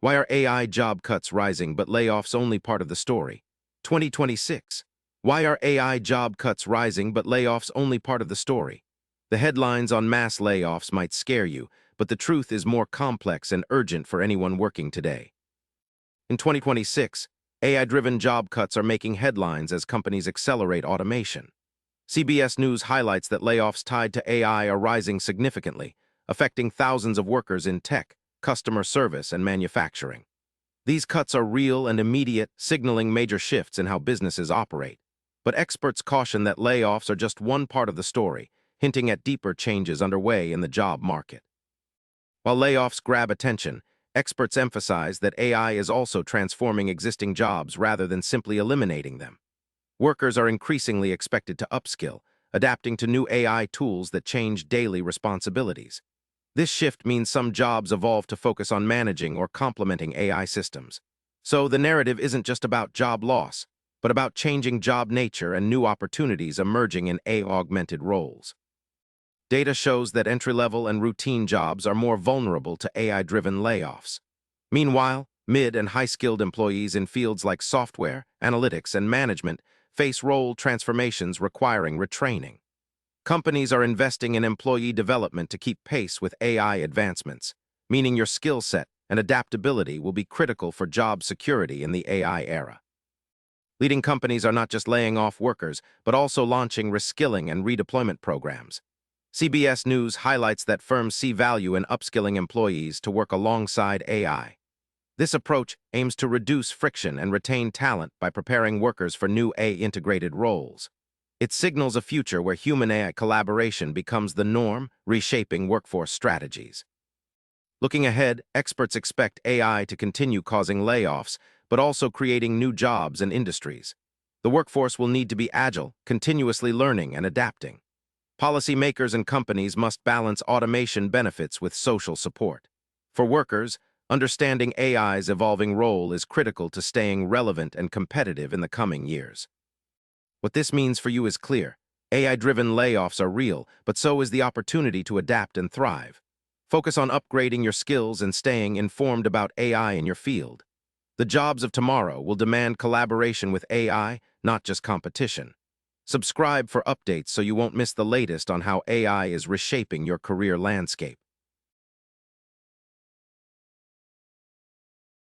Why are AI job cuts rising but layoffs only part of the story? 2026. Why are AI job cuts rising but layoffs only part of the story? The headlines on mass layoffs might scare you, but the truth is more complex and urgent for anyone working today. In 2026, AI-driven job cuts are making headlines as companies accelerate automation. CBS News highlights that layoffs tied to AI are rising significantly, affecting thousands of workers in tech, customer service, and manufacturing. These cuts are real and immediate, signaling major shifts in how businesses operate. But experts caution that layoffs are just one part of the story, hinting at deeper changes underway in the job market. While layoffs grab attention, experts emphasize that AI is also transforming existing jobs rather than simply eliminating them. Workers are increasingly expected to upskill, adapting to new AI tools that change daily responsibilities. This shift means some jobs evolve to focus on managing or complementing AI systems. So the narrative isn't just about job loss, but about changing job nature and new opportunities emerging in AI-augmented roles. Data shows that entry-level and routine jobs are more vulnerable to AI-driven layoffs. Meanwhile, mid- and high-skilled employees in fields like software, analytics, and management face role transformations requiring retraining. Companies are investing in employee development to keep pace with AI advancements, meaning your skill set and adaptability will be critical for job security in the AI era. Leading companies are not just laying off workers, but also launching reskilling and redeployment programs. CBS News highlights that firms see value in upskilling employees to work alongside AI. This approach aims to reduce friction and retain talent by preparing workers for new AI-integrated roles. It signals a future where human-AI collaboration becomes the norm, reshaping workforce strategies. Looking ahead, experts expect AI to continue causing layoffs, but also creating new jobs and industries. The workforce will need to be agile, continuously learning and adapting. Policymakers and companies must balance automation benefits with social support. For workers, understanding AI's evolving role is critical to staying relevant and competitive in the coming years. What this means for you is clear. AI-driven layoffs are real, but so is the opportunity to adapt and thrive. Focus on upgrading your skills and staying informed about AI in your field. The jobs of tomorrow will demand collaboration with AI, not just competition. Subscribe for updates so you won't miss the latest on how AI is reshaping your career landscape.